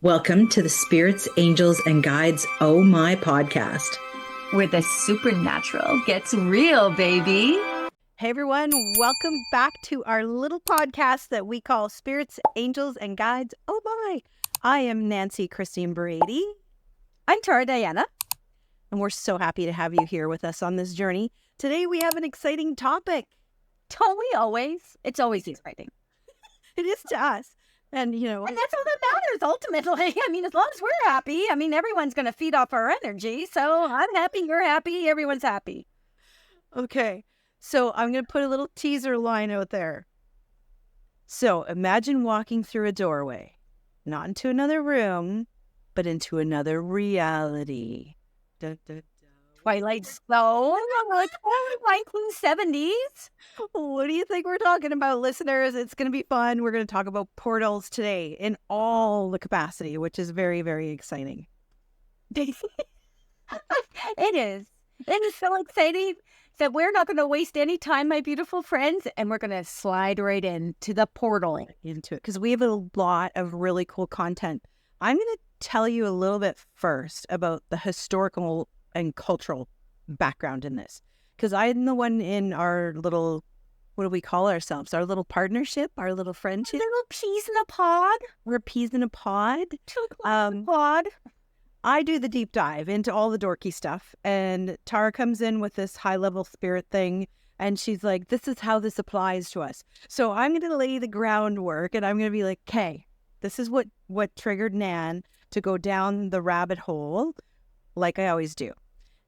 Welcome to the Spirits, Angels, and Guides Oh My podcast, where the supernatural gets real, baby. Hey everyone, welcome back to our little podcast that we call Spirits, Angels, and Guides Oh My. I am Nancy Christine Brady. I'm Tara Diana. And we're so happy to have you here with us on this journey. Today we have an exciting topic. Don't we always? It's always exciting. It is to us. And that's all that matters ultimately. I mean, as long as we're happy, everyone's going to feed off our energy. So I'm happy, you're happy, everyone's happy. Okay. So I'm going to put a little teaser line out there. So imagine walking through a doorway, not into another room, but into another reality. Dun, dun, dun. Twilight Zone, like 1970s. What do you think we're talking about, listeners? It's going to be fun. We're going to talk about portals today in all the capacity, which is very, very exciting. It is. It is so exciting that we're not going to waste any time, my beautiful friends, and we're going to slide right into the portal. Into it, because we have a lot of really cool content. I'm going to tell you a little bit first about the historical and cultural background in this, because I'm the one in our little, what do we call ourselves? Our little partnership, our little friendship. Little peas in a pod. We're peas in a pod. Pod. I do the deep dive into all the dorky stuff, and Tara comes in with this high-level spirit thing, and she's like, this is how this applies to us. So I'm going to lay the groundwork, and I'm going to be like, okay, this is what triggered Nan to go down the rabbit hole, like I always do.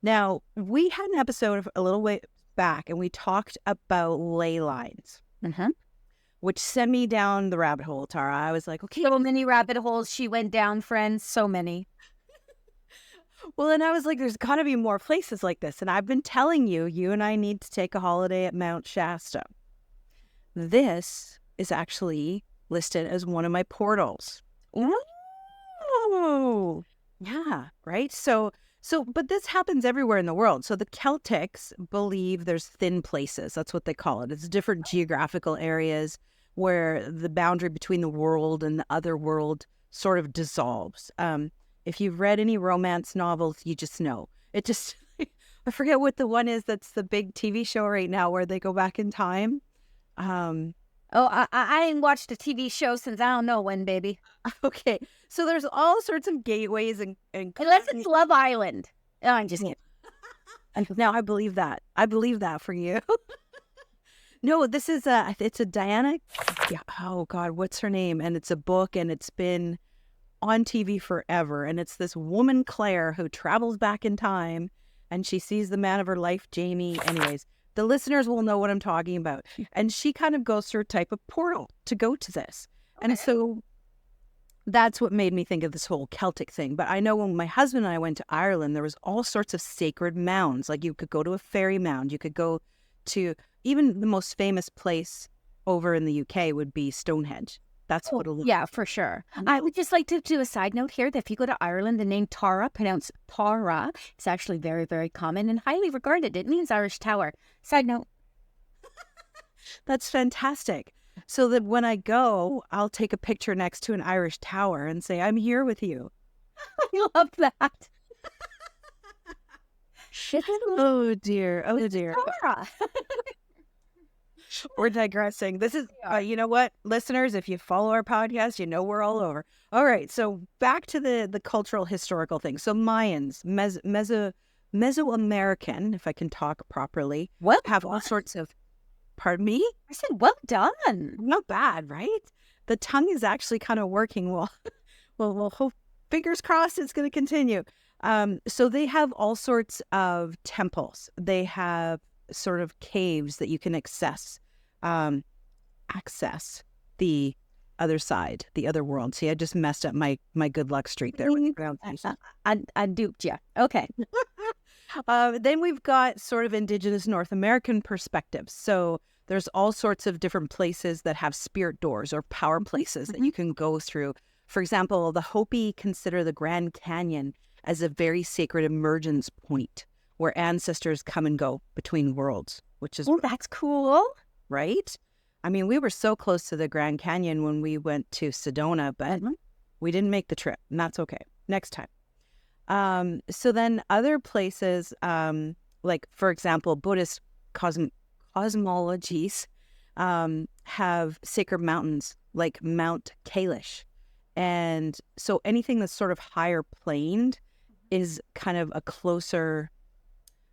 Now, we had an episode a little way back, and we talked about ley lines, which sent me down the rabbit hole, Tara. I was like, okay. So many rabbit holes she went down, friends. So many. Well, and I was like, there's got to be more places like this. And I've been telling you, you and I need to take a holiday at Mount Shasta. This is actually listed as one of my portals. Oh, yeah, right? So, but this happens everywhere in the world. So the Celtics believe there's thin places. That's what they call it. It's different geographical areas where the boundary between the world and the other world sort of dissolves. If you've read any romance novels, you just know. It just, I forget what the one is that's the big TV show right now where they go back in time. I ain't watched a TV show since I don't know when, baby. Okay, so there's all sorts of gateways and unless it's Love Island. Oh, I'm just kidding. Now I believe that. I believe that for you. No, this is it's a Diana. Yeah. Oh God, what's her name? And it's a book, and it's been on TV forever. And it's this woman, Claire, who travels back in time, and she sees the man of her life, Jamie. Anyways, the listeners will know what I'm talking about. And she kind of goes through a type of portal to go to this. Okay. And so that's what made me think of this whole Celtic thing. But I know when my husband and I went to Ireland, there was all sorts of sacred mounds. Like you could go to a fairy mound. You could go to even the most famous place over in the UK would be Stonehenge. That's what it'll look. Yeah, for sure. I would just like to do a side note here that if you go to Ireland, the name Tara, pronounced Tara, is actually very, very common and highly regarded. It means Irish tower. Side note. That's fantastic. So that when I go, I'll take a picture next to an Irish tower and say, I'm here with you. I love that. Oh, dear. Oh, dear. Tara. We're digressing. This is, you know what, listeners, if you follow our podcast, you know we're all over. All right, so back to the cultural historical thing. So Mayans, Mesoamerican, if I can talk properly, have all sorts of, pardon me? I said, well done. Not bad, right? The tongue is actually kind of working well. We'll hope, fingers crossed, it's going to continue. So they have all sorts of temples. They have sort of caves that you can access the other side, the other world. See, I just messed up my good luck streak there. I duped you. Okay. Then we've got sort of indigenous North American perspectives. So there's all sorts of different places that have spirit doors or power places that you can go through. For example, the Hopi consider the Grand Canyon as a very sacred emergence point where ancestors come and go between worlds, which is... Oh, that's cool. Right? I mean, we were so close to the Grand Canyon when we went to Sedona, but We didn't make the trip, and that's okay. Next time. So then other places, like, for example, Buddhist cosmologies have sacred mountains like Mount Kailash. And so anything that's sort of higher planed is kind of a closer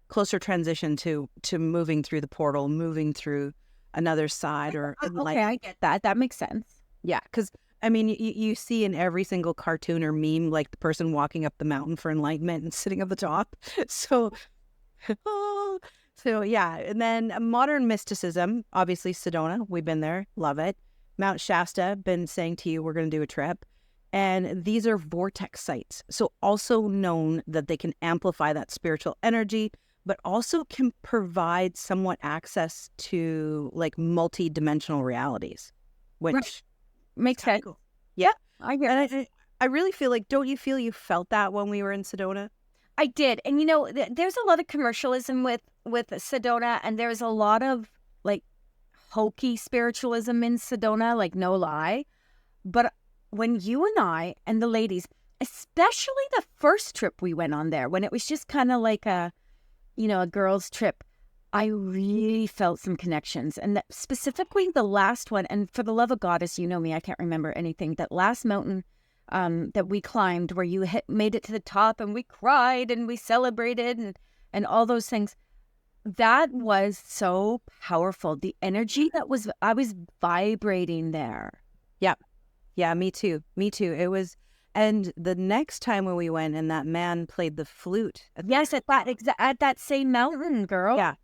transition to moving through the portal, moving through another side, or okay, I get that. That makes sense. Yeah, because I mean, you see in every single cartoon or meme, like the person walking up the mountain for enlightenment and sitting at the top. So, so yeah. And then modern mysticism, obviously Sedona, we've been there, love it. Mount Shasta, been saying to you, we're going to do a trip. And these are vortex sites. So also known that they can amplify that spiritual energy, but also can provide somewhat access to like multi-dimensional realities, which... Right. Makes sense. Cool. Yeah. I get it. And I really feel like, don't you feel you felt that when we were in Sedona? I did. And, you know, there's a lot of commercialism with Sedona, and there's a lot of, like, hokey spiritualism in Sedona, like, no lie. But when you and I and the ladies, especially the first trip we went on there, when it was just kind of like a girls' trip, I really felt some connections. And that specifically the last one, and for the love of God, as you know me, I can't remember anything, that last mountain that we climbed where you made it to the top and we cried and we celebrated and all those things. That was so powerful. The energy I was vibrating there. Yeah. Yeah, me too. Me too. It was, and the next time when we went and that man played the flute. Yes, at that same mountain, girl. Yeah.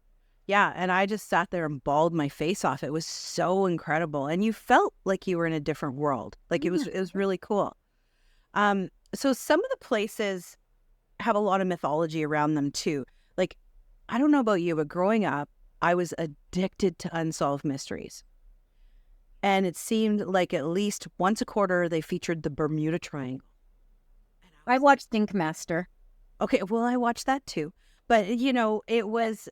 Yeah, and I just sat there and bawled my face off. It was so incredible, and you felt like you were in a different world. Like it was really cool. So some of the places have a lot of mythology around them too. Like, I don't know about you, but growing up, I was addicted to unsolved mysteries, and it seemed like at least once a quarter they featured the Bermuda Triangle. I watched Think Master. Okay, well, I watched that too, but it was.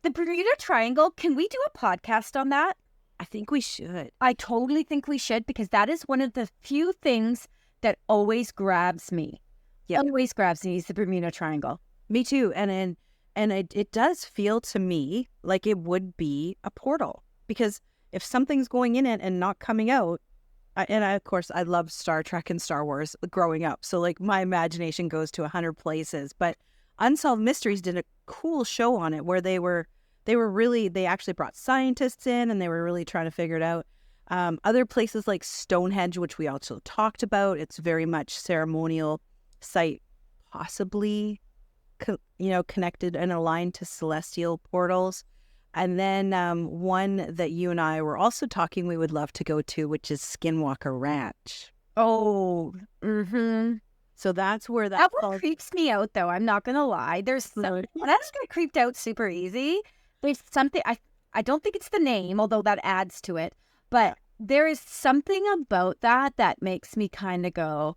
The Bermuda Triangle, can we do a podcast on that? I think we should. I totally think we should, because that is one of the few things that always grabs me. Yeah. Always grabs me is the Bermuda Triangle. Me too. And it does feel to me like it would be a portal, because if something's going in it and not coming out, of course, I love Star Trek and Star Wars growing up. So like my imagination goes to 100 places, but Unsolved Mysteries did a cool show on it where they actually brought scientists in and they were really trying to figure it out. Other places like Stonehenge, which we also talked about, it's very much ceremonial site, possibly, connected and aligned to celestial portals. And then one that you and I were also talking we would love to go to, which is Skinwalker Ranch. Oh, mm-hmm. So that's where that one creeps me out, though. I'm not gonna lie. That's gonna creeped out super easy. There's something I don't think it's the name, although that adds to it. But there is something about that makes me kind of go,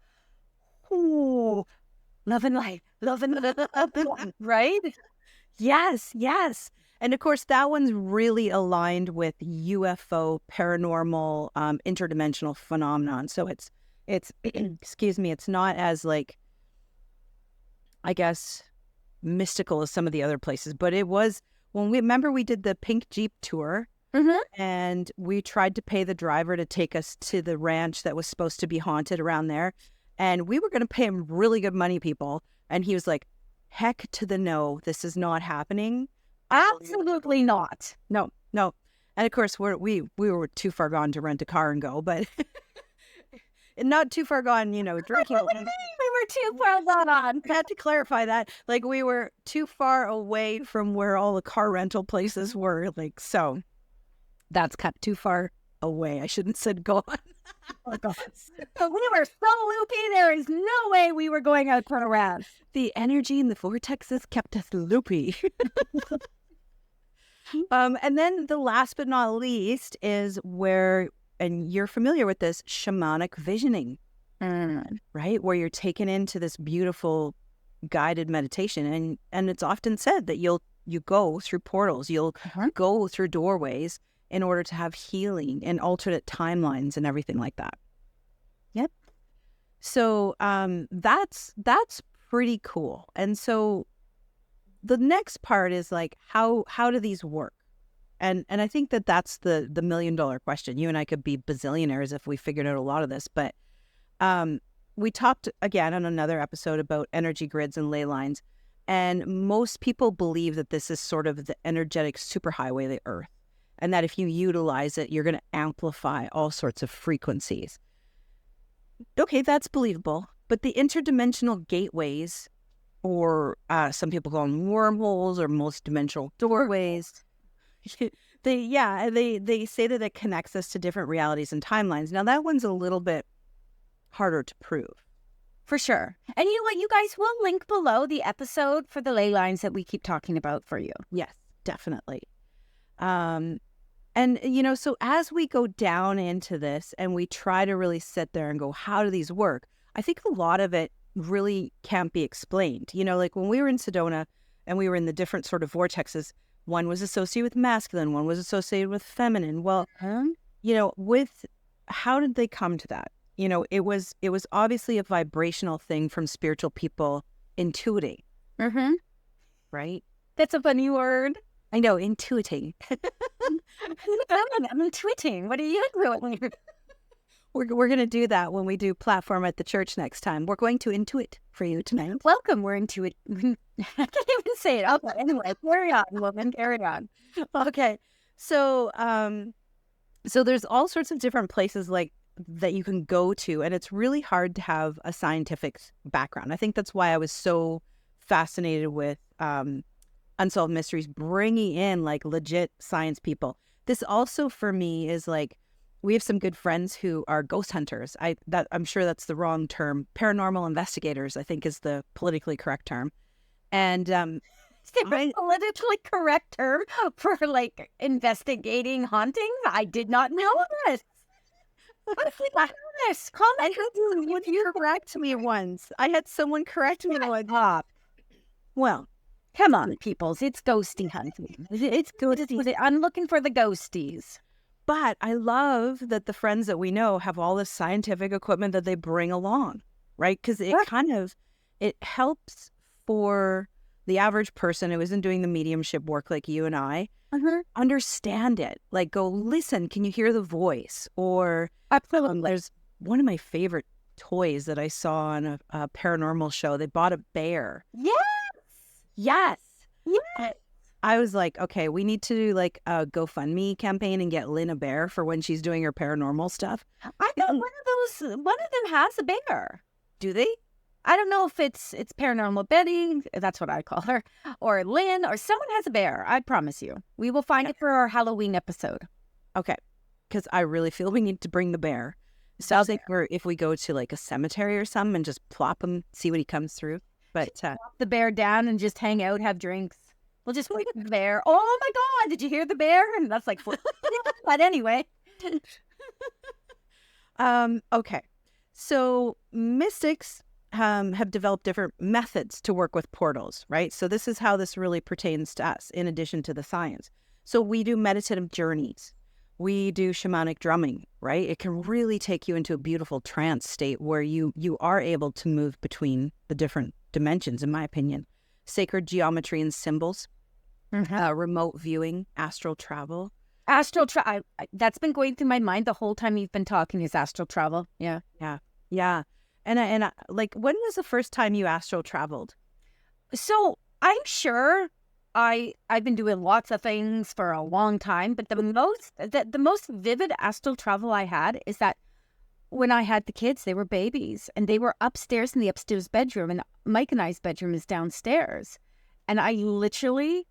"Ooh, love and life, right?" Yes, yes. And of course, that one's really aligned with UFO, paranormal, interdimensional phenomenon. So it's excuse me, it's not as, like, I guess, mystical as some of the other places, but it was when we did the Pink Jeep tour, and we tried to pay the driver to take us to the ranch that was supposed to be haunted around there, and we were going to pay him really good money, people, and he was like, heck to the no, this is not happening. Absolutely not. No. And of course, we were too far gone to rent a car and go, but not too far gone, drinking. What do you mean we were too far gone? I had to clarify that. Like, we were too far away from where all the car rental places were. Like, so that's kind of too far away. I shouldn't have said gone. Oh, God. We were so loopy. There is no way we were going out for a round. The energy in the vortexes kept us loopy. And then the last but not least is where, and you're familiar with this, shamanic visioning, right? Where you're taken into this beautiful guided meditation. And it's often said that you go through portals, you'll go through doorways in order to have healing and alternate timelines and everything like that. Yep. So that's pretty cool. And so the next part is like, how do these work? And I think that's the $1 million question. You and I could be bazillionaires if we figured out a lot of this. But we talked again on another episode about energy grids and ley lines. And most people believe that this is sort of the energetic superhighway of the earth. And that if you utilize it, you're going to amplify all sorts of frequencies. Okay, that's believable. But the interdimensional gateways, or some people call them wormholes or multi-dimensional doorways, they say that it connects us to different realities and timelines. Now, that one's a little bit harder to prove. For sure. And you know what, you guys, will link below the episode for the ley lines that we keep talking about for you. Yes, definitely. And, you know, so as we go down into this and we try to really sit there and go, how do these work? I think a lot of it really can't be explained. You know, like when we were in Sedona and we were in the different sort of vortexes, one was associated with masculine, one was associated with feminine. Well, you know, how did they come to that? You know, it was obviously a vibrational thing from spiritual people intuiting. Mm-hmm. Right? That's a funny word. I know, intuiting. I'm intuiting. What are you doing? We're going to do that when we do platform at the church next time. We're going to intuit for you tonight. Welcome. We're intuit. I can't even say it. Okay, anyway, carry on, woman. Carry on. Okay. So there's all sorts of different places like that you can go to, and it's really hard to have a scientific background. I think that's why I was so fascinated with Unsolved Mysteries, bringing in like legit science people. This also for me is like, we have some good friends who are ghost hunters. I'm sure that's the wrong term. Paranormal investigators, I think, is the politically correct term. And politically correct term for like investigating hauntings? I did not know this. Would you correct me once? I had someone correct me once. Well, come on, peoples. It's ghosty hunting. It's ghosty. I'm looking for the ghosties. But I love that the friends that we know have all this scientific equipment that they bring along, right? Because it helps for the average person who isn't doing the mediumship work like you and I, understand it. Like, go, listen, can you hear the voice? Or there's one of my favorite toys that I saw on a paranormal show. They bought a bear. Yes. I was like, okay, we need to do like a GoFundMe campaign and get Lynn a bear for when she's doing her paranormal stuff. I know one of them has a bear. Do they? I don't know if it's Paranormal Betty, that's what I call her, or Lynn, or someone has a bear. I promise you. We will find it for our Halloween episode. Okay. Because I really feel we need to bring the bear. So I was like, if we go to like a cemetery or something and just plop him, see what he comes through. But plop the bear down and just hang out, have drinks. We'll just wait for the bear. Oh my God, did you hear the bear? And that's like, but anyway. Okay. So mystics have developed different methods to work with portals, right? So this is how this really pertains to us, in addition to the science. So we do meditative journeys. We do shamanic drumming, right? It can really take you into a beautiful trance state where you are able to move between the different dimensions, in my opinion. Sacred geometry and symbols, remote viewing, astral travel. That's been going through my mind the whole time you've been talking is astral travel. Yeah. And I, like, when was the first time you astral traveled? So I'm sure I've been doing lots of things for a long time, but the most vivid astral travel I had is that when I had the kids, they were babies and they were upstairs in the upstairs bedroom, and Mike and I's bedroom is downstairs. And I literally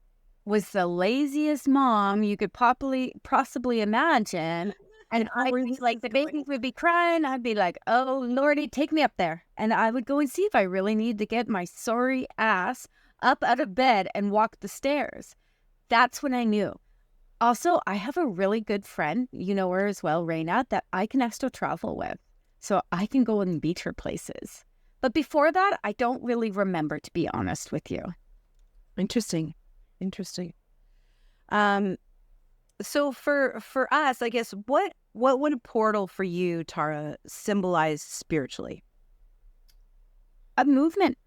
was the laziest mom you could possibly imagine. And I'd be like, the babies would be crying. I'd be like, oh, Lordy, take me up there. And I would go and see if I really need to get my sorry ass up out of bed and walk the stairs. That's when I knew. Also, I have a really good friend, you know her as well, Raina, that I can astral travel with. So I can go and beat her places. But before that, I don't really remember, to be honest with you. Interesting. So for us, I guess, what would a portal for you, Tara, symbolize spiritually? a movement,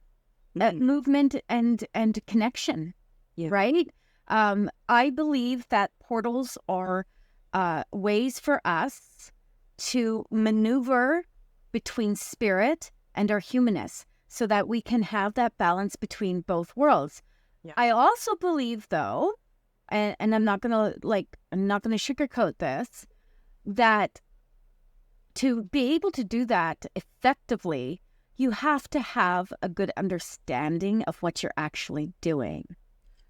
movement and connection, right? I believe that portals are ways for us to maneuver between spirit and our humanness so that we can have that balance between both worlds. Yeah. I also believe, though, and I'm not gonna sugarcoat this, that to be able to do that effectively, you have to have a good understanding of what you're actually doing.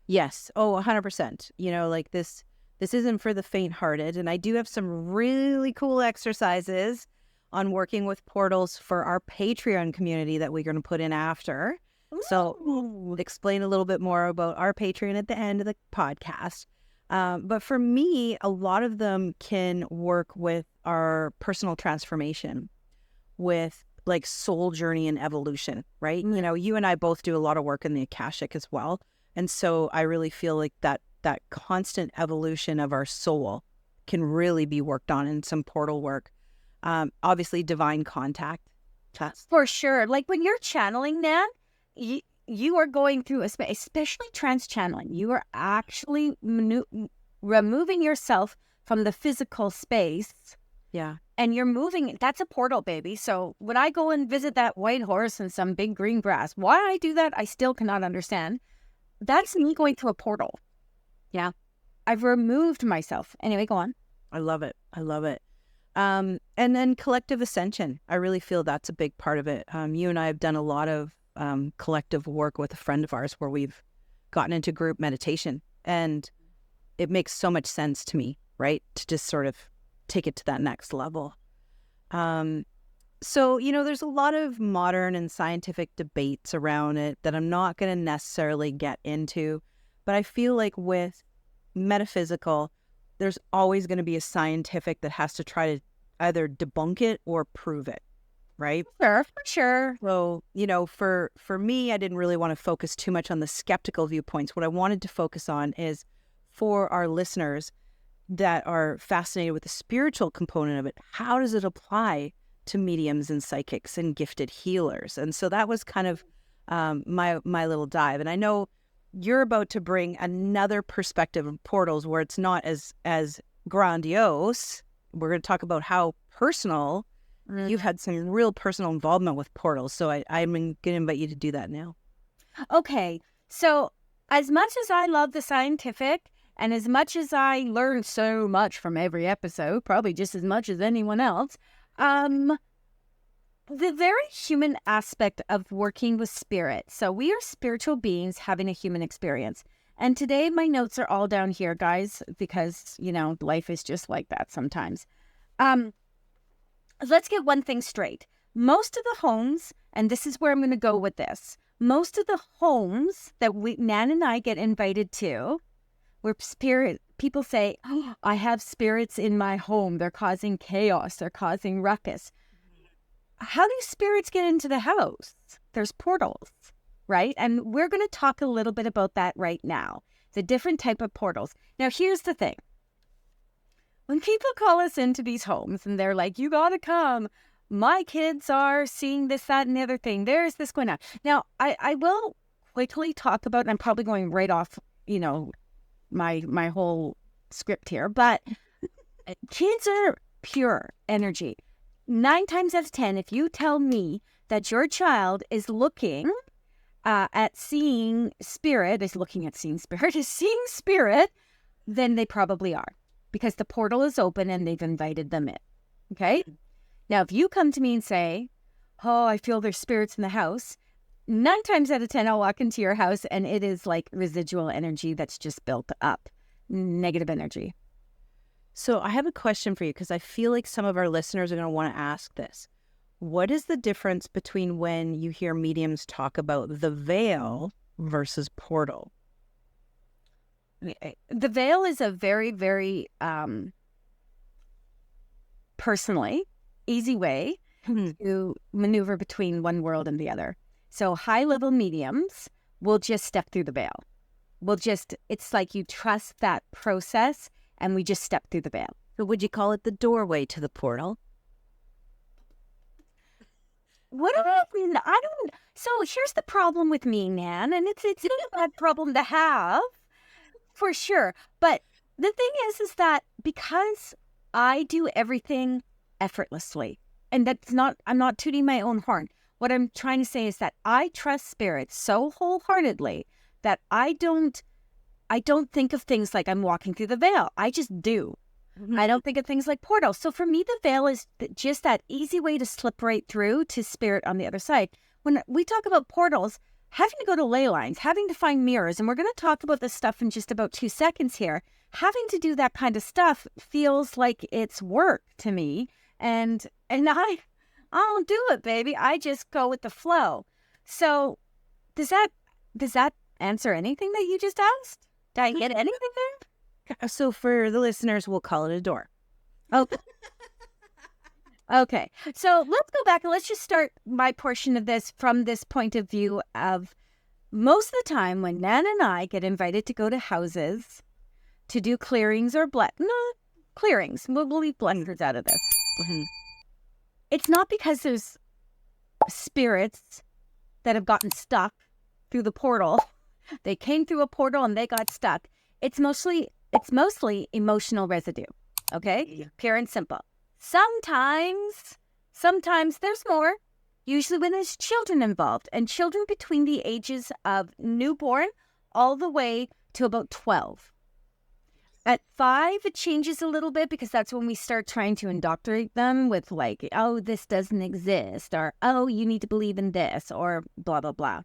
Yes. Oh, 100%. You know, like this isn't for the faint-hearted. And I do have some really cool exercises on working with portals for our Patreon community that we're going to put in after. So we'll explain a little bit more about our Patreon at the end of the podcast. But for me, a lot of them can work with our personal transformation, with like soul journey and evolution, right? You know, you and I both do a lot of work in the Akashic as well. And so I really feel like that constant evolution of our soul can really be worked on in some portal work. Obviously, divine contact. For sure. Like when you're channeling, Nan, you are going through, especially trance channeling, you are actually removing yourself from the physical space. Yeah. And you're moving. That's a portal, baby. So when I go and visit that white horse and some big green grass, why I do that, I still cannot understand. That's me going through a portal. Yeah. I've removed myself. Anyway, go on. I love it. I love it. And then collective ascension. I really feel that's a big part of it. You and I have done a lot of collective work with a friend of ours where we've gotten into group meditation. And it makes so much sense to me, right? To just sort of take it to that next level. So, you know, there's a lot of modern and scientific debates around it that I'm not going to necessarily get into. But I feel like with metaphysical, there's always going to be a scientific that has to try to either debunk it or prove it, right? Sure, for sure. So, you know, for me, I didn't really want to focus too much on the skeptical viewpoints. What I wanted to focus on is for our listeners that are fascinated with the spiritual component of it, how does it apply to mediums and psychics and gifted healers? And so that was kind of my little dive. And I know you're about to bring another perspective of portals where it's not as grandiose. We're going to talk about how personal you've had some real personal involvement with portals. So I'm going to invite you to do that now. Okay. So as much as I love the scientific and as much as I learn so much from every episode, probably just as much as anyone else, the very human aspect of working with spirit. So we are spiritual beings having a human experience. And today my notes are all down here, guys, because, you know, life is just like that sometimes. Let's get one thing straight. Most of the homes, and this is where I'm going to go with this, most of the homes that Nan and I get invited to, where people say, oh, I have spirits in my home. They're causing chaos. They're causing ruckus. How do spirits get into the house? There's portals, right? And we're going to talk a little bit about that right now. The different type of portals. Now, here's the thing. When people call us into these homes and they're like, you got to come. My kids are seeing this, that, and the other thing. There's this going on. Now, I will quickly talk about, and I'm probably going right off, you know, my whole script here, but kids are pure energy. 9 times out of 10, if you tell me that your child is looking at seeing spirit, is seeing spirit, then they probably are, because the portal is open and they've invited them in. Okay? Now, if you come to me and say, oh, I feel there's spirits in the house, 9 times out of 10, I'll walk into your house and it is like residual energy that's just built up, negative energy. So I have a question for you, because I feel like some of our listeners are going to want to ask this. What is the difference between when you hear mediums talk about the veil versus portal? The veil is a very, very personally easy way to maneuver between one world and the other. So high-level mediums will just step through the veil. It's like you trust that process and we just step through the veil. So would you call it the doorway to the portal? What do I mean? So here's the problem with me, Nan, and it's not a bad problem to have, for sure. But the thing is that because I do everything effortlessly, and I'm not tooting my own horn. What I'm trying to say is that I trust spirit so wholeheartedly that I don't think of things like I'm walking through the veil. I just do. I don't think of things like portals. So for me, the veil is just that easy way to slip right through to spirit on the other side. When we talk about portals, having to go to ley lines, having to find mirrors, and we're going to talk about this stuff in just about 2 seconds here, having to do that kind of stuff feels like it's work to me. And I don't do it, baby. I just go with the flow. So does that answer anything that you just asked? Did I get anything there? So for the listeners, we'll call it a door. Okay. Okay. So let's go back and let's just start my portion of this from this point of view of most of the time when Nan and I get invited to go to houses to do clearings or clearings. We'll leave blenders out of this. It's not because there's spirits that have gotten stuck through the portal. They came through a portal and they got stuck. It's mostly emotional residue. Okay? Yeah. Pure and simple. Sometimes there's more. Usually when there's children involved, and children between the ages of newborn all the way to about 12. At 5, it changes a little bit because that's when we start trying to indoctrinate them with like, oh, this doesn't exist, or oh, you need to believe in this, or blah, blah, blah.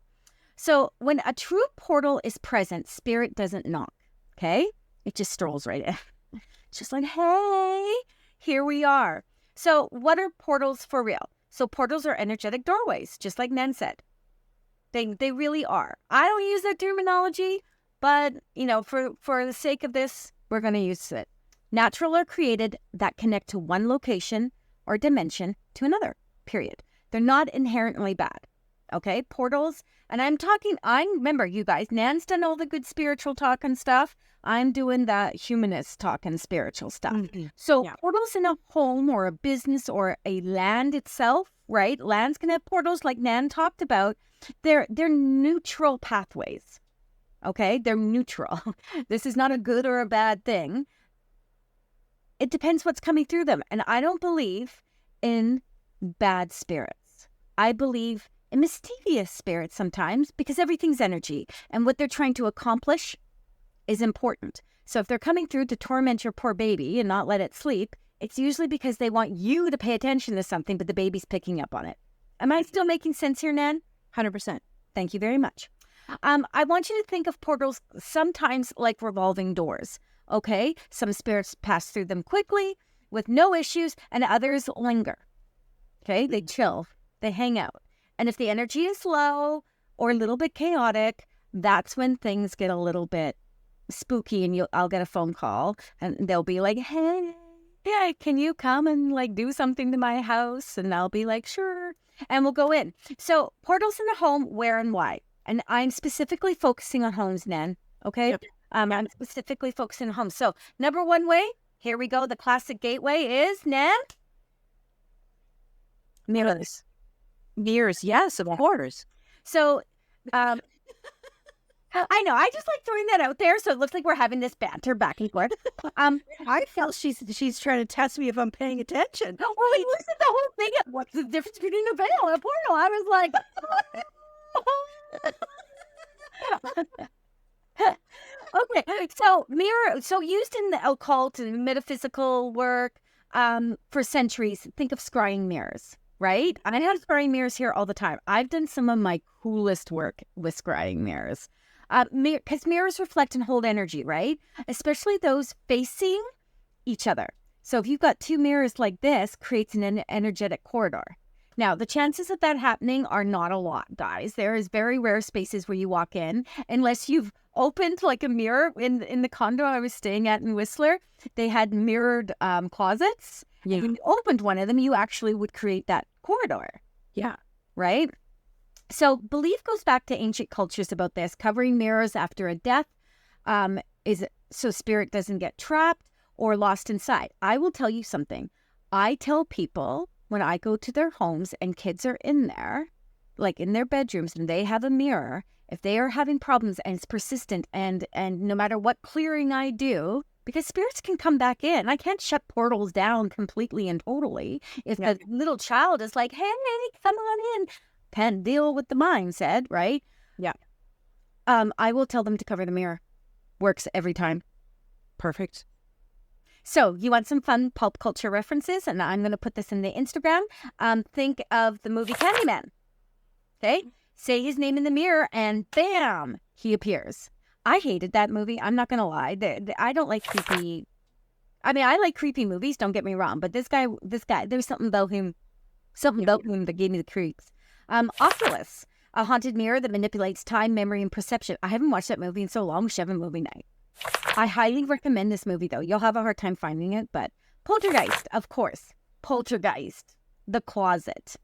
So when a true portal is present, spirit doesn't knock, okay? It just strolls right in. It's just like, hey, here we are. So what are portals for real? So portals are energetic doorways, just like Nan said. They really are. I don't use that terminology, but, for the sake of this, we're going to use it. Natural or created that connect to one location or dimension to another, period. They're not inherently bad, okay? Portals, and remember, you guys, Nan's done all the good spiritual talk and stuff. I'm doing that humanist talk and spiritual stuff. Mm-hmm. So yeah. Portals in a home or a business or a land itself, right? Lands can have portals like Nan talked about. They're neutral pathways, okay? They're neutral. This is not a good or a bad thing. It depends what's coming through them. And I don't believe in bad spirits. I believe in mischievous spirits sometimes because everything's energy. And what they're trying to accomplish is important. So if they're coming through to torment your poor baby and not let it sleep, it's usually because they want you to pay attention to something, but the baby's picking up on it. Am I still making sense here, Nan? 100%. Thank you very much. I want you to think of portals sometimes like revolving doors, okay? Some spirits pass through them quickly with no issues, and others linger, okay? They chill, they hang out. And if the energy is low or a little bit chaotic, that's when things get a little bit spooky, and I'll get a phone call and they'll be like, hey, yeah, can you come and like do something to my house? And I'll be like, sure. And we'll go in. So portals in a home, where and why? And I'm specifically focusing on homes, Nan. Okay. Yep. I'm specifically focusing on homes. So number one way, here we go. The classic gateway is, Nan? Mirrors. Mirrors. Yes, of course. So, I know. I just like throwing that out there, so it looks like we're having this banter back and forth. I felt she's trying to test me if I'm paying attention. Well, we looked at the whole thing. What's the difference between a veil and a portal? I was like, okay. So mirror. So used in the occult and metaphysical work for centuries. Think of scrying mirrors. Right? I have scrying mirrors here all the time. I've done some of my coolest work with scrying mirrors. Because mirrors reflect and hold energy, right? Especially those facing each other. So if you've got two mirrors like this, creates an energetic corridor. Now, the chances of that happening are not a lot, guys. There is very rare spaces where you walk in, unless you've opened like a mirror. In the condo I was staying at in Whistler, they had mirrored closets. Yeah. And when you opened one of them, you actually would create that corridor. Yeah. Right? So belief goes back to ancient cultures about this. Covering mirrors after a death is so spirit doesn't get trapped or lost inside. I will tell you something. I tell people when I go to their homes and kids are in there, like in their bedrooms and they have a mirror, if they are having problems and it's persistent and no matter what clearing I do, because spirits can come back in. I can't shut portals down completely and totally. If the little child is like, hey, come on in, can't deal with the mindset, right? Yeah. I will tell them to cover the mirror. Works every time. Perfect. So you want some fun pulp culture references? And I'm going to put this in the Instagram. Think of the movie Candyman. Okay? Say his name in the mirror and bam, he appears. I hated that movie. I'm not going to lie. I don't like creepy. I mean, I like creepy movies. Don't get me wrong. But this guy, there's something about him that gave me the creeps. Oculus, a haunted mirror that manipulates time, memory, and perception. I haven't watched that movie in so long. We should have a movie night. I highly recommend this movie, though. You'll have a hard time finding it, but Poltergeist, of course. Poltergeist, the closet,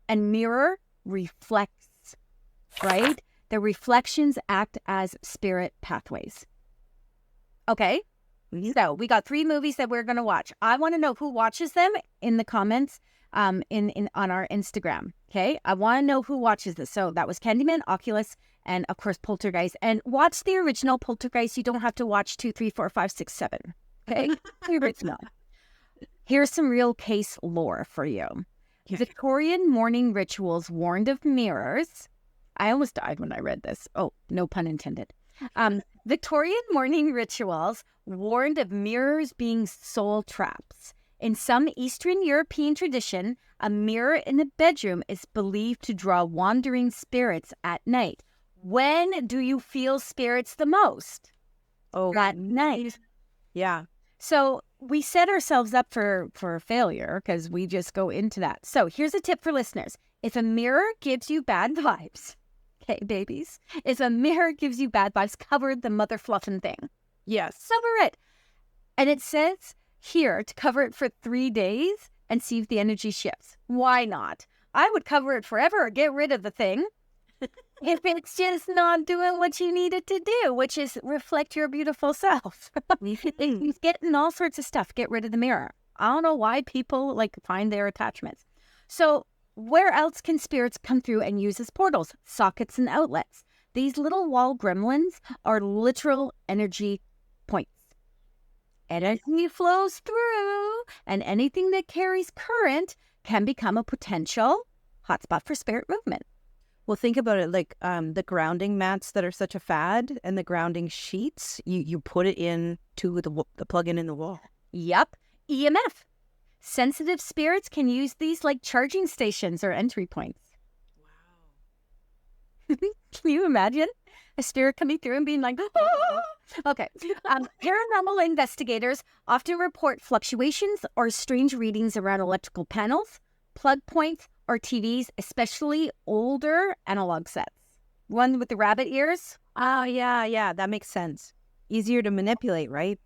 and mirror reflects, right? The reflections act as spirit pathways. Okay? So we got 3 movies that we're going to watch. I want to know who watches them in the comments on our Instagram. Okay? I want to know who watches this. So that was Candyman, Oculus, and of course Poltergeist. And watch the original Poltergeist. You don't have to watch 2, 3, 4, 5, 6, 7. Okay? The original. Here's some real case lore for you. Okay. Victorian morning rituals warned of mirrors. I almost died when I read this. Oh, no pun intended. Victorian morning rituals warned of mirrors being soul traps. In some Eastern European tradition, a mirror in a bedroom is believed to draw wandering spirits at night. When do you feel spirits the most? Oh, at night. Yeah. So we set ourselves up for failure because we just go into that. So here's a tip for listeners. If a mirror gives you bad vibes, okay, babies, if a mirror gives you bad vibes, cover the mother fluffing thing. Yes. Cover it. And it says here to cover it for 3 days and see if the energy shifts. Why not? I would cover it forever or get rid of the thing if it's just not doing what you need it to do, which is reflect your beautiful self. It's getting all sorts of stuff. Get rid of the mirror. I don't know why people find their attachments. So where else can spirits come through and use as portals? Sockets and outlets. These little wall gremlins are literal energy points. Energy flows through, and anything that carries current can become a potential hotspot for spirit movement. Well, think about it like the grounding mats that are such a fad and the grounding sheets. You put it in to the plug-in in the wall. Yep. EMF. Sensitive spirits can use these like charging stations or entry points. Wow. Can you imagine a spirit coming through and being like, ah! Okay. Paranormal investigators often report fluctuations or strange readings around electrical panels, plug points, or TVs, especially older analog sets. One with the rabbit ears. Oh, yeah. That makes sense. Easier to manipulate, right?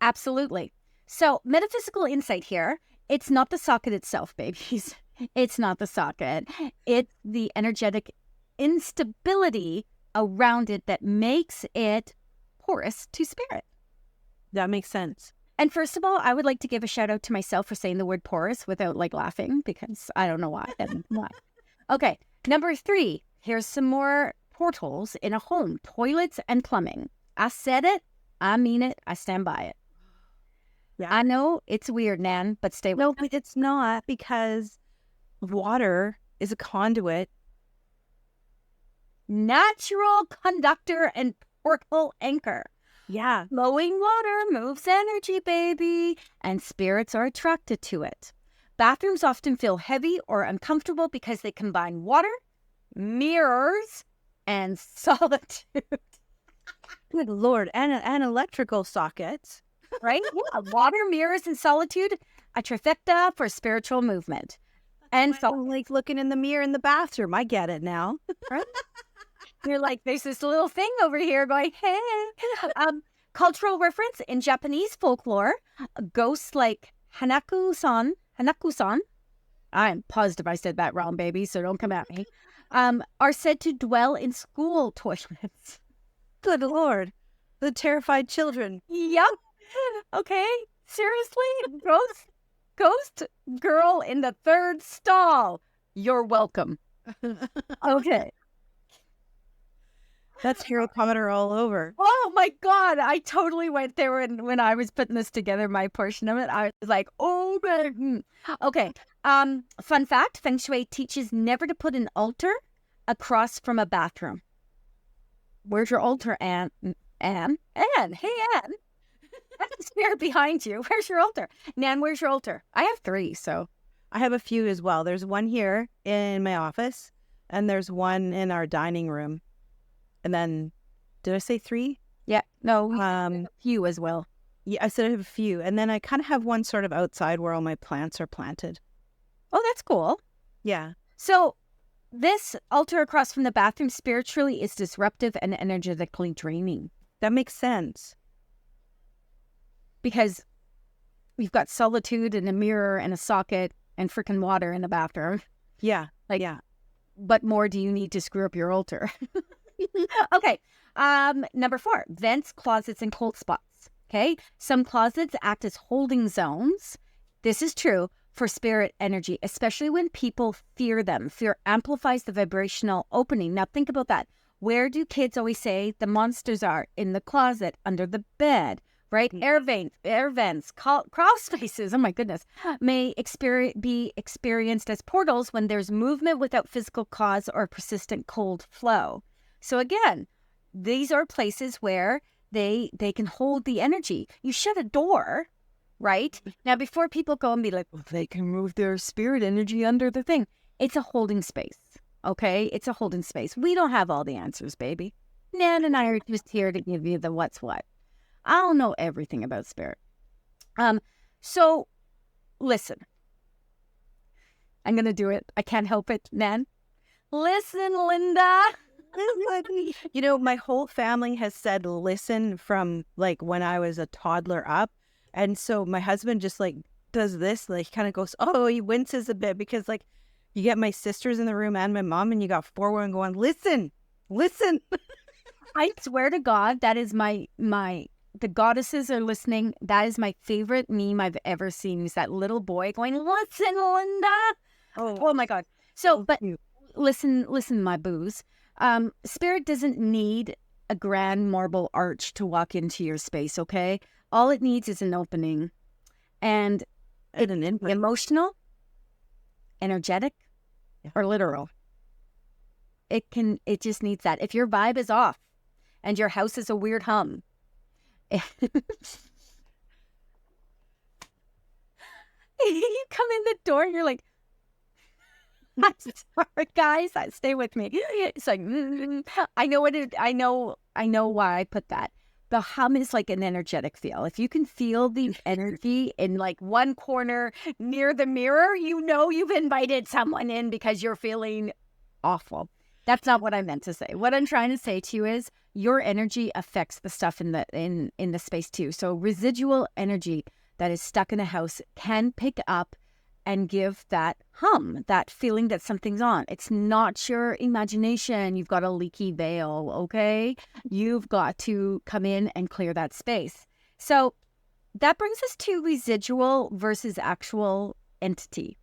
Absolutely. So, metaphysical insight here. It's not the socket itself, babies. It's not the socket. It's the energetic instability around it that makes it porous to spirit. That makes sense. And first of all, I would like to give a shout out to myself for saying the word porous without laughing, because I don't know why. Okay, number 3. Here's some more portals in a home, toilets and plumbing. I said it. I mean it. I stand by it. Yeah. I know it's weird, Nan, but stay with me. No, but it's not, because water is a conduit. Natural conductor and portal anchor. Yeah. Flowing water moves energy, baby, and spirits are attracted to it. Bathrooms often feel heavy or uncomfortable because they combine water, mirrors, and solitude. Good Lord. And electrical sockets. Right? Yeah. Water, mirrors, and solitude, a trifecta for spiritual movement. And so, like looking in the mirror in the bathroom. I get it now. Right? You're like, there's this little thing over here going, hey. Cultural reference in Japanese folklore, ghosts like Hanaku-san, I'm positive I said that wrong, baby, so don't come at me, are said to dwell in school toilets. Good Lord. The terrified children. Yep. Okay. Seriously? Ghost girl in the 3rd stall. You're welcome. Okay. That's tarotometer all over. Oh my God. I totally went there when I was putting this together, my portion of it. I was like, oh, okay. Fun fact, Feng Shui teaches never to put an altar across from a bathroom. Where's your altar, Anne? Anne? Anne. Hey, Anne. That's the spirit behind you. Where's your altar? Nan, where's your altar? I have 3, so. I have a few as well. There's one here in my office, and there's one in our dining room. And then, did I say 3? Yeah, no, few as well. Yeah, I said I have a few. And then I kind of have one sort of outside where all my plants are planted. Oh, that's cool. Yeah. So this altar across from the bathroom spiritually is disruptive and energetically draining. That makes sense. Because you've got solitude and a mirror and a socket and freaking water in the bathroom. Yeah. Like, yeah. What more do you need to screw up your altar? Okay. Number 4, vents, closets, and cold spots. Okay. Some closets act as holding zones. This is true for spirit energy, especially when people fear them. Fear amplifies the vibrational opening. Now think about that. Where do kids always say the monsters are? In the closet, under the bed, right? Air vents, crawl spaces, oh my goodness, may be experienced as portals when there's movement without physical cause or persistent cold flow. So again, these are places where they can hold the energy. You shut a door, right? Now, before people go and be like, well, they can move their spirit energy under the thing. It's a holding space, okay? It's a holding space. We don't have all the answers, baby. Nan and I are just here to give you the what's what. I don't know everything about spirit. So listen. I'm going to do it. I can't help it, Nan. Listen, Linda. You know, my whole family has said listen from like when I was a toddler up. And so my husband just like does this, like kind of goes, oh, he winces a bit because like you get my sisters in the room and my mom and you got 4 women going, listen. I swear to God, that is the goddesses are listening. That is my favorite meme I've ever seen. Is that little boy going, listen, Linda. Oh my God. So, but listen, my boos. Spirit doesn't need a grand marble arch to walk into your space, okay? All it needs is an opening. And an input. Emotional, energetic, or literal. It just needs that. If your vibe is off and your house is a weird hum, you come in the door and you're like, I'm sorry, guys. Stay with me. It's like, I know why I put that. The hum is like an energetic feel. If you can feel the energy in like one corner near the mirror, you know you've invited someone in because you're feeling awful. That's not what I meant to say. What I'm trying to say to you is your energy affects the stuff in the space too. So residual energy that is stuck in a house can pick up and give that hum, that feeling that something's on. It's not your imagination. You've got a leaky veil, okay? You've got to come in and clear that space. So that brings us to residual versus actual entity,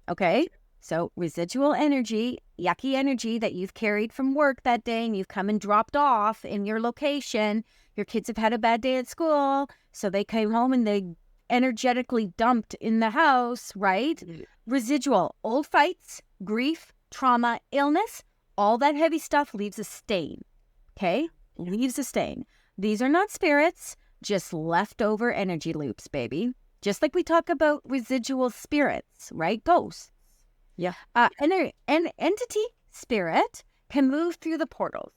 okay? So residual energy, yucky energy that you've carried from work that day and you've come and dropped off in your location. Your kids have had a bad day at school, so they came home and they energetically dumped in the house, right? Residual, old fights, grief, trauma, illness, all that heavy stuff leaves a stain, okay? Leaves a stain. These are not spirits, just leftover energy loops, baby. Just like we talk about residual spirits, right? Ghosts. Yeah. An entity spirit can move through the portals.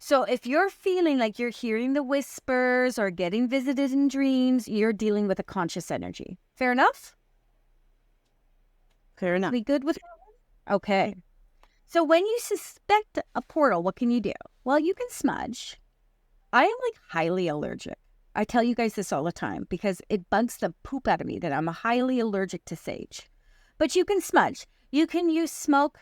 So if you're feeling like you're hearing the whispers or getting visited in dreams, you're dealing with a conscious energy. Fair enough? Fair enough. We good with that? Okay. So when you suspect a portal, what can you do? Well, you can smudge. I am like highly allergic. I tell you guys this all the time because it bugs the poop out of me that I'm highly allergic to sage. But you can smudge. You can use smoke,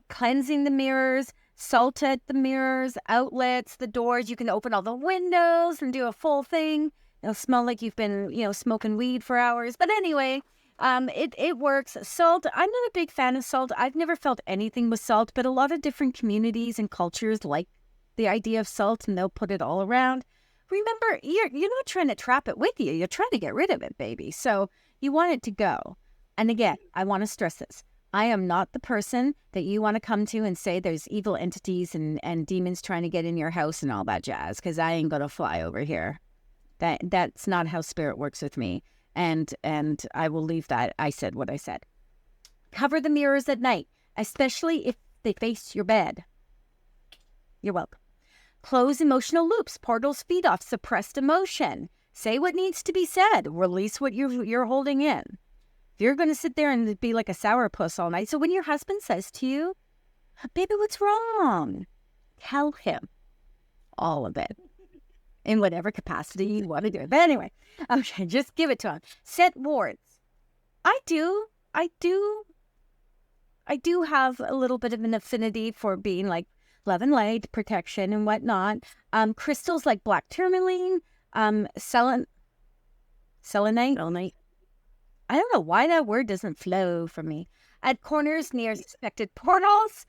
cleansing the mirrors, salt at the mirrors, outlets, the doors. You can open all the windows and do a full thing. It'll smell like you've been, smoking weed for hours. But anyway, It works. Salt, I'm not a big fan of salt. I've never felt anything with salt, but a lot of different communities and cultures like the idea of salt, and they'll put it all around. Remember, you're not trying to trap it with you. You're trying to get rid of it, baby. So you want it to go. And again, I want to stress this. I am not the person that you want to come to and say there's evil entities and demons trying to get in your house and all that jazz, because I ain't going to fly over here. That's not how spirit works with me. And I will leave that. I said what I said. Cover the mirrors at night, especially if they face your bed. You're welcome. Close emotional loops. Portals feed off suppressed emotion. Say what needs to be said. Release what you're holding in. If you're going to sit there and be like a sourpuss all night. So when your husband says to you, baby, what's wrong? Tell him all of it in whatever capacity you want to do it. But anyway, okay, just give it to him. Set wards. I do have a little bit of an affinity for being like love and light, protection and whatnot. Crystals like black tourmaline, selenite. I don't know why that word doesn't flow for me. At corners near suspected portals,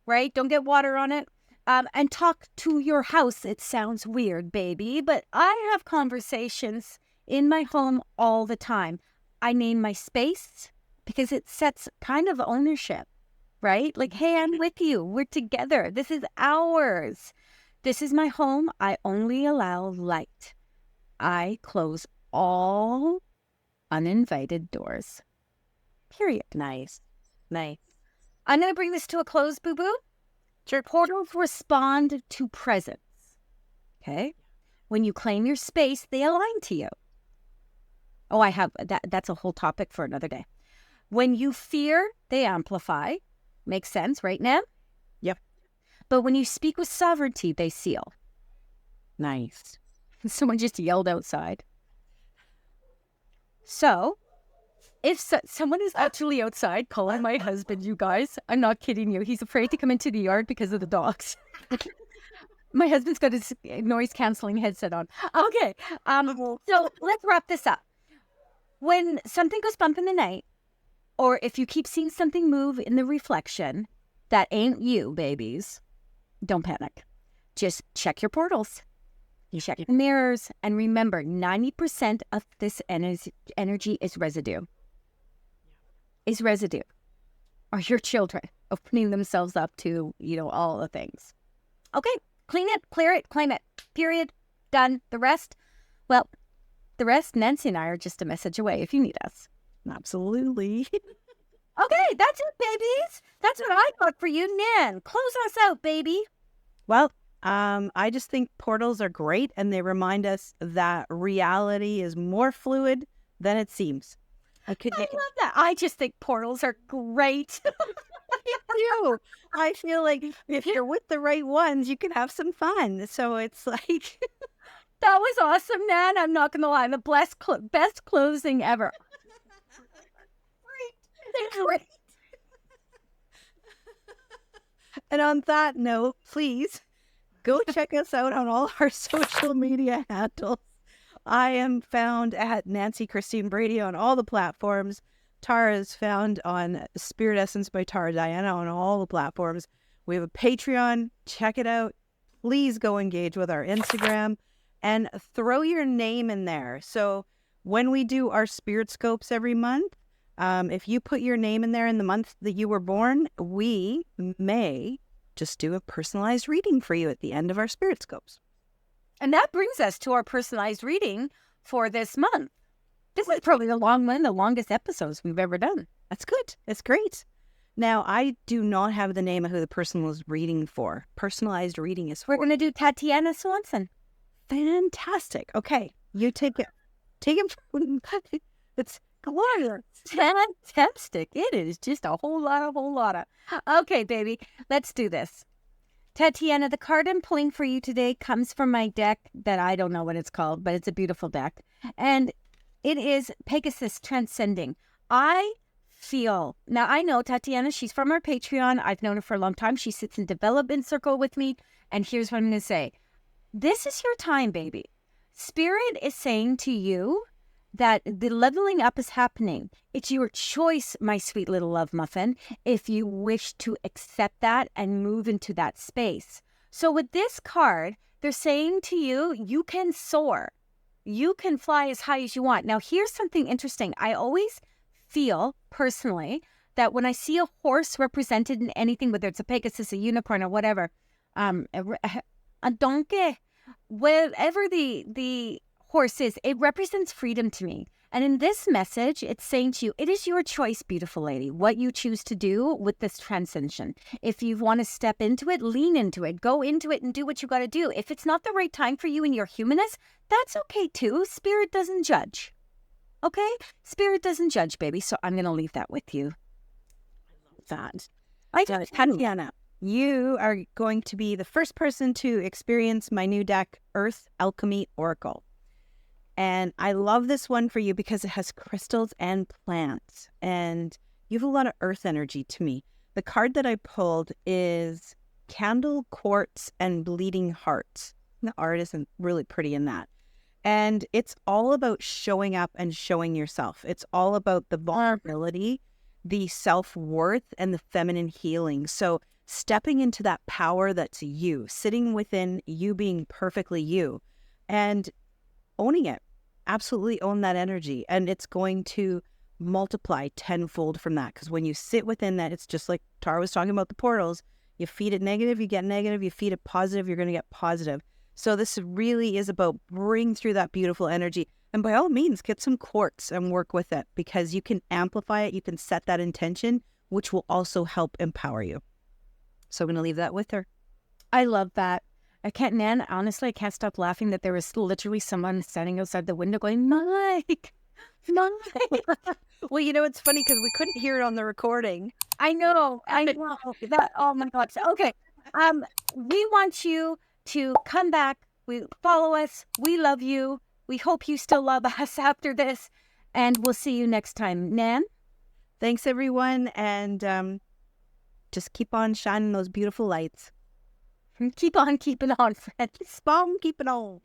right? Don't get water on it. And talk to your house. It sounds weird, baby, but I have conversations in my home all the time. I name my space because it sets kind of ownership, right? Like, hey, I'm with you. We're together. This is ours. This is my home. I only allow light. I close all uninvited doors. Period. Nice. I'm going to bring this to a close, boo-boo. Sure. Portals respond to presence. Okay? When you claim your space, they align to you. Oh, I have that's a whole topic for another day. When you fear, they amplify. Makes sense, right, Nan? Yep. But when you speak with sovereignty, they seal. Nice. Someone just yelled outside. So, if someone is actually outside calling my husband, you guys, I'm not kidding you. He's afraid to come into the yard because of the dogs. My husband's got his noise-canceling headset on. Okay, so let's wrap this up. When something goes bump in the night, or if you keep seeing something move in the reflection, that ain't you, babies. Don't panic. Just check your portals. You check the mirrors, and remember, 90% of this energy is residue. Is residue. Are your children opening themselves up to, all the things. Okay, clean it, clear it, claim it. Period. Done. The rest, Nancy and I are just a message away if you need us. Absolutely. Okay, that's it, babies. That's what I got for you. Nan, close us out, baby. Well, I just think portals are great, and they remind us that reality is more fluid than it seems. I love that. I just think portals are great. I feel like if you're with the right ones, you can have some fun. So it's like... That was awesome, Nan. I'm not going to lie. The best closing ever. Great. And on that note, please go check us out on all our social media handles. I am found at Nancy Christine Brady on all the platforms. Tara is found on Spirit Essence by Tara Diana on all the platforms. We have a Patreon. Check it out. Please go engage with our Instagram and throw your name in there. So when we do our spirit scopes every month, if you put your name in there in the month that you were born, we may just do a personalized reading for you at the end of our spirit scopes. And that brings us to our personalized reading for this month. This is probably the longest episodes we've ever done. That's good. It's great. Now, I do not have the name of who the person was reading for. Personalized reading is for... We're going to do Tatiana Swanson. Fantastic. Okay. You take it. Take it. It's glorious. Fantastic. It is just a whole lot of. Okay, baby. Let's do this. Tatiana, the card I'm pulling for you today comes from my deck that I don't know what it's called, but it's a beautiful deck. And it is Pegasus Transcending. I know Tatiana, she's from our Patreon. I've known her for a long time. She sits in development circle with me. And here's what I'm going to say. This is your time, baby. Spirit is saying to you that the leveling up is happening. It's your choice, my sweet little love muffin, if you wish to accept that and move into that space. So with this card, they're saying to you, you can soar. You can fly as high as you want. Now, here's something interesting. I always feel personally that when I see a horse represented in anything, whether it's a Pegasus, a unicorn, or whatever, a donkey, whatever the horse is, it represents freedom to me. And in this message, it's saying to you, it is your choice, beautiful lady, what you choose to do with this transcension. If you want to step into it, lean into it, go into it and do what you got to do. If it's not the right time for you in your humanness, that's okay too. Spirit doesn't judge. Okay? Spirit doesn't judge, baby. So I'm going to leave that with you. That. I Tatiana, you are going to be the first person to experience my new deck, Earth Alchemy Oracle. And I love this one for you because it has crystals and plants. And you have a lot of earth energy to me. The card that I pulled is Candle, Quartz, and Bleeding Hearts. The art isn't really pretty in that. And it's all about showing up and showing yourself. It's all about the vulnerability, the self-worth, and the feminine healing. So stepping into that power that's you, sitting within you being perfectly you, and owning it. Absolutely own that energy. And it's going to multiply tenfold from that. Because when you sit within that, it's just like Tara was talking about the portals. You feed it negative, you get negative. You feed it positive, you're going to get positive. So this really is about bring through that beautiful energy. And by all means, get some quartz and work with it, because you can amplify it. You can set that intention, which will also help empower you. So I'm going to leave that with her. I love that. Nan, honestly, I can't stop laughing that there was literally someone standing outside the window going, Mike. Well, you know, it's funny because we couldn't hear it on the recording. I know. That, oh my God. Okay. We want you to come back. We follow us. We love you. We hope you still love us after this. And we'll see you next time. Nan? Thanks, everyone. And just keep on shining those beautiful lights. Keep on keeping on, friends. Keep it on.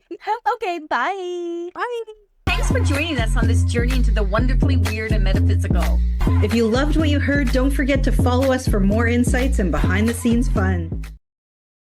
Okay, bye. Bye. Thanks for joining us on this journey into the wonderfully weird and metaphysical. If you loved what you heard, don't forget to follow us for more insights and behind the scenes fun.